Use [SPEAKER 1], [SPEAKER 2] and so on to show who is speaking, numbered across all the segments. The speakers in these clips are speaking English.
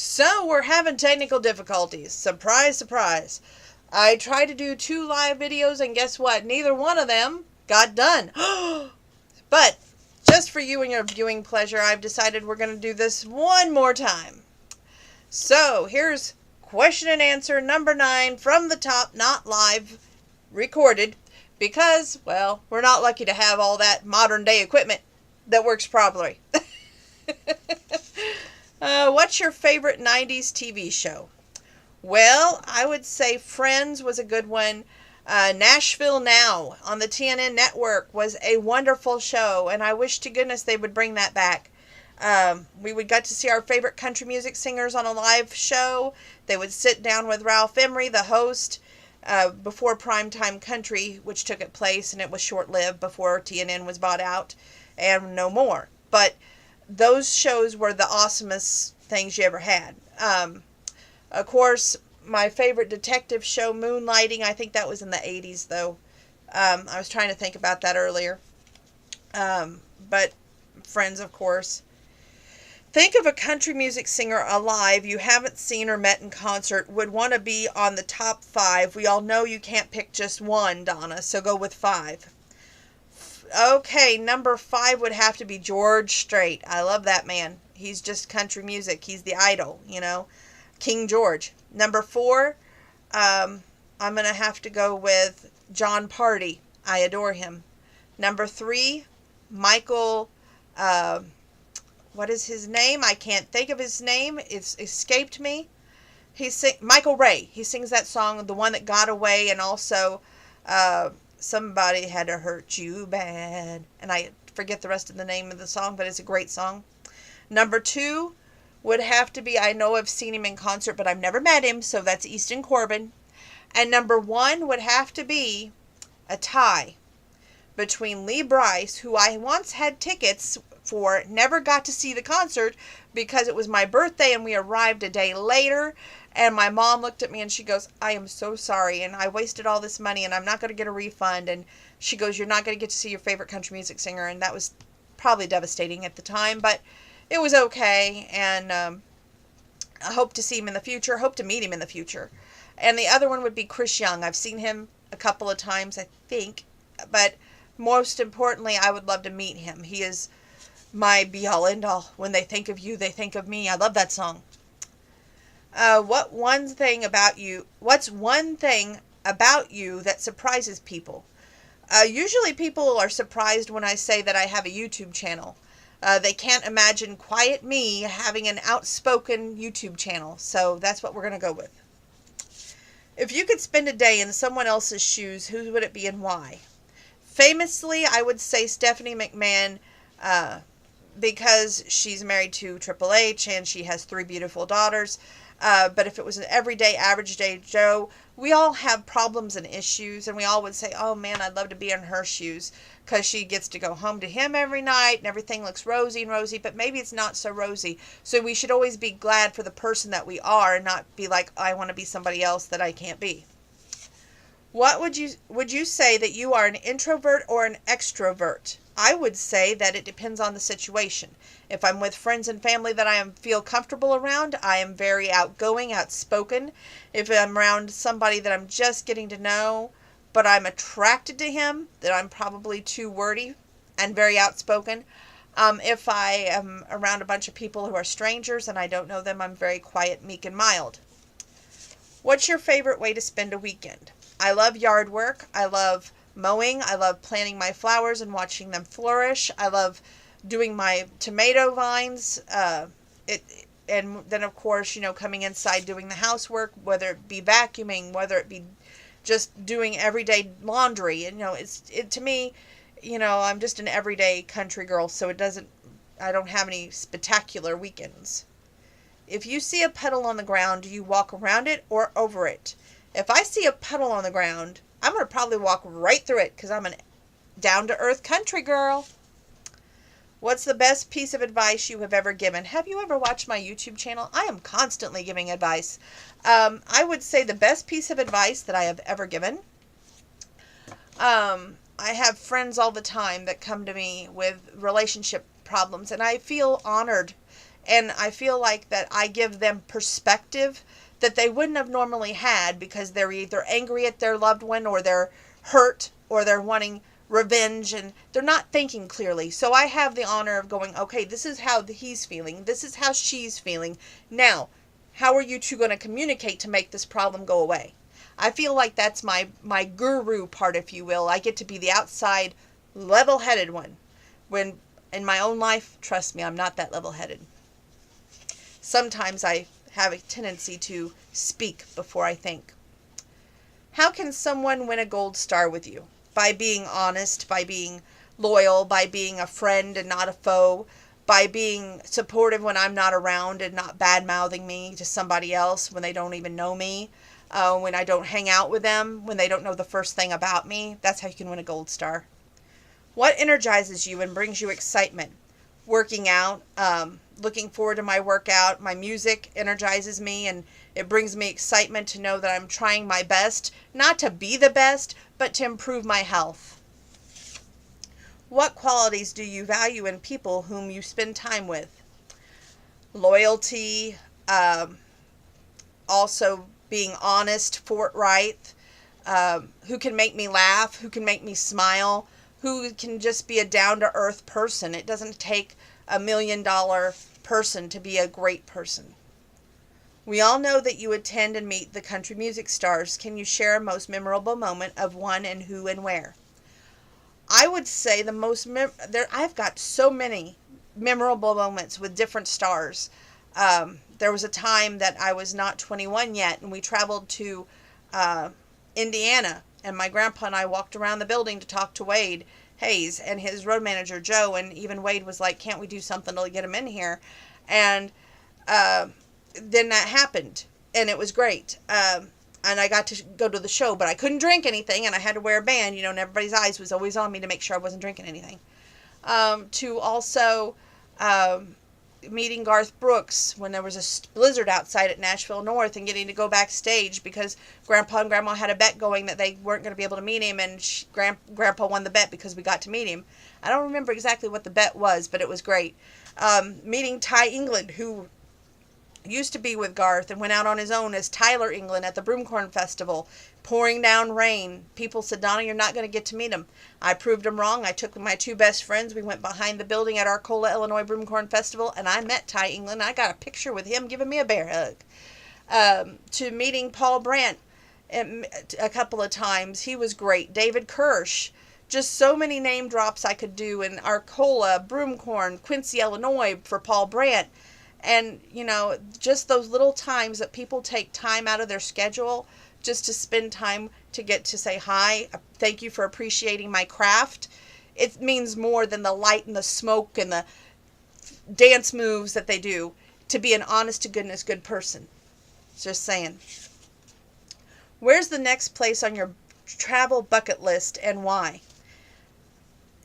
[SPEAKER 1] So we're having technical difficulties. Surprise, surprise. I tried to do 2 live videos and guess what? Neither one of them got done. But just for you and your viewing pleasure, I've decided we're going to do this one more time. So here's question and answer number 9 from the top, not live, recorded, because, well, we're not lucky to have all that modern day equipment that works properly. What's your favorite 90s TV show? Well, I would say Friends was a good one. Nashville Now on the TNN network was a wonderful show, and I wish to goodness they would bring that back. We would get to see our favorite country music singers on a live show. They would sit down with Ralph Emery, the host, before Primetime Country, which took its place, and it was short-lived before TNN was bought out, and no more. But those shows were the awesomest things you ever had. Of course, my favorite detective show, Moonlighting, I think that was in the 80s, though. I was trying to think about that earlier. But Friends, of course. Think of a country music singer alive you haven't seen or met in concert, would want to be on the top 5. We all know you can't pick just one, Donna, so go with 5. Okay, number 5 would have to be George Strait. I love that man. He's just country music. He's the idol, you know. King George. Number 4, I'm going to have to go with John Party. I adore him. Number 3, Michael, what is his name? I can't think of his name. It's escaped me. Michael Ray. He sings that song, the one that got away, and also Somebody Had to Hurt You Bad. And I forget the rest of the name of the song, but it's a great song. Number 2 would have to be, I know I've seen him in concert, but I've never met him, so that's Easton Corbin. And number 1 would have to be a tie between Lee Brice, who I once had tickets for, never got to see the concert because it was my birthday and we arrived a day later, and my mom looked at me and she goes, I am so sorry, and I wasted all this money and I'm not going to get a refund. And she goes, you're not going to get to see your favorite country music singer. And that was probably devastating at the time, but it was okay, and I hope to see him in the future, hope to meet him in the future. And the other one would be Chris Young. I've seen him a couple of times, I think, but most importantly, I would love to meet him. He is my be-all, end-all. When they think of you, they think of me. I love that song. What's one thing about you that surprises people? Usually people are surprised when I say that I have a YouTube channel. They can't imagine quiet me having an outspoken YouTube channel, so that's what we're going to go with. If you could spend a day in someone else's shoes, who would it be and why? Famously, I would say Stephanie McMahon, because she's married to Triple H and she has 3 beautiful daughters. But if it was an everyday, average day Joe, we all have problems and issues, and we all would say, oh man, I'd love to be in her shoes, because she gets to go home to him every night and everything looks rosy and rosy, but maybe it's not so rosy. So we should always be glad for the person that we are and not be like, I want to be somebody else that I can't be. What would you say that you are an introvert or an extrovert? I would say that it depends on the situation. If I'm with friends and family that I feel comfortable around, I am very outgoing, outspoken. If I'm around somebody that I'm just getting to know, but I'm attracted to him, then I'm probably too wordy and very outspoken. If I am around a bunch of people who are strangers and I don't know them, I'm very quiet, meek, and mild. What's your favorite way to spend a weekend? I love yard work. I love mowing. I love planting my flowers and watching them flourish. I love doing my tomato vines. And then, of course, coming inside doing the housework, whether it be vacuuming, whether it be just doing everyday laundry. And, to me, I'm just an everyday country girl, so I don't have any spectacular weekends. If you see a puddle on the ground, do you walk around it or over it? If I see a puddle on the ground, I'm going to probably walk right through it because I'm a down-to-earth country girl. What's the best piece of advice you have ever given? Have you ever watched my YouTube channel? I am constantly giving advice. I would say the best piece of advice that I have ever given. I have friends all the time that come to me with relationship problems, and I feel honored And I feel like that I give them perspective that they wouldn't have normally had, because they're either angry at their loved one, or they're hurt, or they're wanting revenge, and they're not thinking clearly. So I have the honor of going, okay, this is how he's feeling. This is how she's feeling. Now, how are you two going to communicate to make this problem go away? I feel like that's my guru part, if you will. I get to be the outside, level-headed one. When in my own life, trust me, I'm not that level-headed. Sometimes I have a tendency to speak before I think. How can someone win a gold star with you? By being honest, by being loyal, by being a friend and not a foe, by being supportive when I'm not around and not bad-mouthing me to somebody else when they don't even know me, when I don't hang out with them, when they don't know the first thing about me. That's how you can win a gold star. What energizes you and brings you excitement? Working out, looking forward to my workout. My music energizes me, and it brings me excitement to know that I'm trying my best, not to be the best, but to improve my health. What qualities do you value in people whom you spend time with? Loyalty, also being honest, forthright, who can make me laugh, who can make me smile, who can just be a down-to-earth person. It doesn't take $1 million person to be a great person. We all know that you attend and meet the country music stars. Can you share a most memorable moment of one, and who and where? I would say the most I've got so many memorable moments with different stars. There was a time that I was not 21 yet, and we traveled to Indiana, and my grandpa and I walked around the building to talk to Wade Hayes and his road manager Joe, and even Wade was like, can't we do something to get him in here? And then that happened, and it was great. And I got to go to the show, but I couldn't drink anything, and I had to wear a band, and everybody's eyes was always on me to make sure I wasn't drinking anything. To also meeting Garth Brooks when there was a blizzard outside at Nashville North, and getting to go backstage because Grandpa and Grandma had a bet going that they weren't going to be able to meet him, and Grandpa won the bet because we got to meet him. I don't remember exactly what the bet was, but it was great. Meeting Ty England, who used to be with Garth and went out on his own as Tyler England at the Broomcorn Festival. Pouring down rain. People said, Donna, you're not going to get to meet him. I proved them wrong. I took my two best friends. We went behind the building at Arcola, Illinois Broomcorn Festival, and I met Ty England. I got a picture with him giving me a bear hug. To meeting Paul Brandt a couple of times. He was great. David Kirsch. Just so many name drops I could do in Arcola, Broomcorn, Quincy, Illinois for Paul Brandt. And, just those little times that people take time out of their schedule just to spend time to get to say hi, thank you for appreciating my craft. It means more than the light and the smoke and the dance moves that they do, to be an honest to goodness good person. Just saying. Where's the next place on your travel bucket list, and why?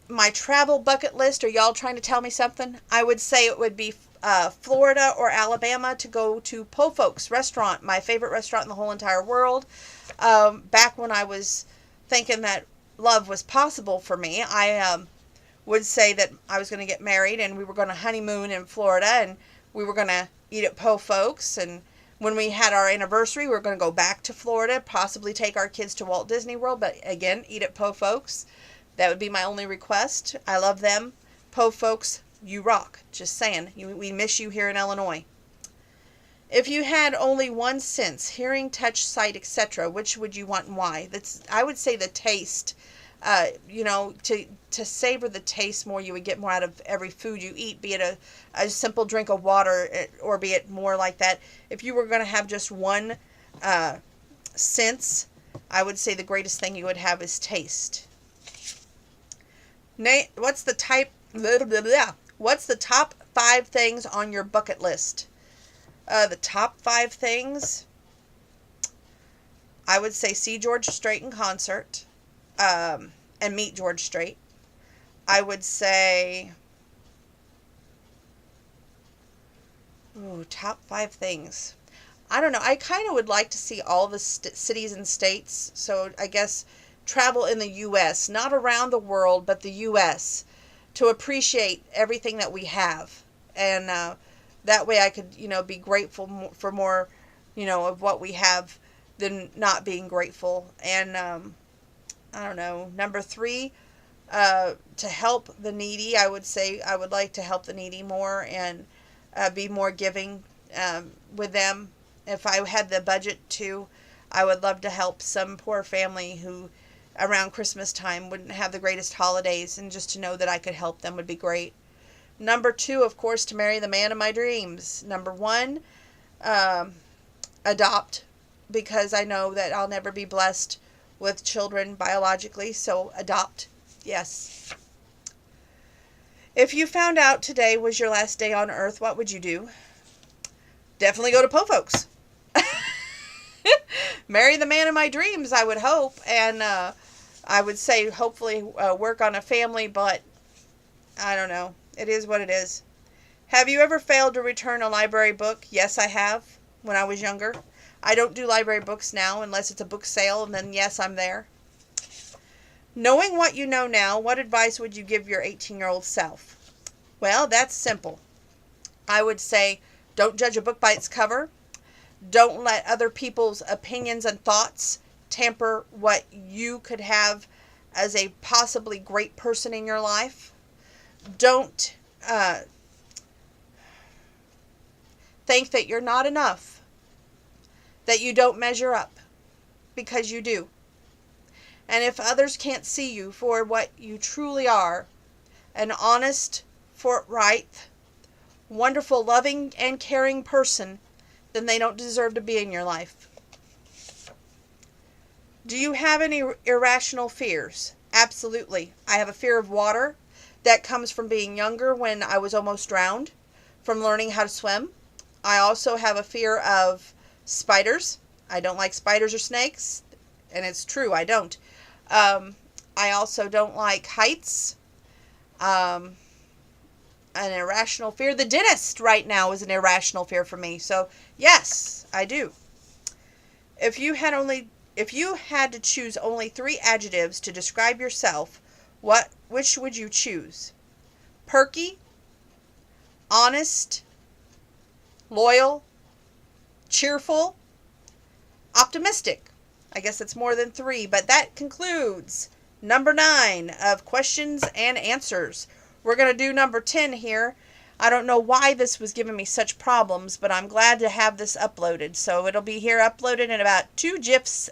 [SPEAKER 1] My travel bucket list, are y'all trying to tell me something? I would say it would be Florida or Alabama, to go to Po Folks restaurant, my favorite restaurant in the whole entire world. Back when I was thinking that love was possible for me, I would say that I was going to get married, and we were going to honeymoon in Florida, and we were going to eat at Po Folks, and when we had our anniversary, we were going to go back to Florida, possibly take our kids to Walt Disney World, but again, eat at Po Folks. That would be my only request. I love them. Po Folks, you rock. Just saying. We miss you here in Illinois. If you had only one sense, hearing, touch, sight, etc., which would you want and why? I would say the taste. To savor the taste more, you would get more out of every food you eat, be it a simple drink of water, or be it more like that. If you were going to have just one sense, I would say the greatest thing you would have is taste. What's the top 5 things on your bucket list? The top 5 things, I would say see George Strait in concert, and meet George Strait. I would say, top 5 things. I don't know. I kind of would like to see all the cities and states. So I guess travel in the U.S., not around the world, but the U.S., to appreciate everything that we have. And That way I could, be grateful for more, of what we have than not being grateful. And I don't know. Number 3, to help the needy. I would say I would like to help the needy more and be more giving with them. If I had the budget to, I would love to help some poor family who around Christmas time wouldn't have the greatest holidays, and just to know that I could help them would be great. Number 2, of course, to marry the man of my dreams. Number 1, adopt, because I know that I'll never be blessed with children biologically, so adopt, yes. If you found out today was your last day on earth, what would you do? Definitely go to Po Folks. Marry the man of my dreams, I would hope, and I would say hopefully work on a family, but I don't know. It is what it is. Have you ever failed to return a library book? Yes, I have, when I was younger. I don't do library books now unless it's a book sale, and then yes, I'm there. Knowing what you know now, what advice would you give your 18-year-old self? Well, that's simple. I would say don't judge a book by its cover. Don't let other people's opinions and thoughts tamper what you could have as a possibly great person in your life. Don't think that you're not enough, that you don't measure up, because you do. And if others can't see you for what you truly are, an honest, forthright, wonderful, loving, and caring person, then they don't deserve to be in your life. Do you have any irrational fears? Absolutely. I have a fear of water. That comes from being younger when I was almost drowned, from learning how to swim. I also have a fear of spiders. I don't like spiders or snakes, and it's true, I don't. I also don't like heights. An irrational fear. The dentist right now is an irrational fear for me. So, yes, I do. If you had to choose only 3 adjectives to describe yourself, which would you choose? Perky, honest, loyal, cheerful, optimistic. I guess it's more than 3, but that concludes number 9 of questions and answers. We're going to do number 10 here. I don't know why this was giving me such problems, but I'm glad to have this uploaded. So it'll be here uploaded in about 2 GIFs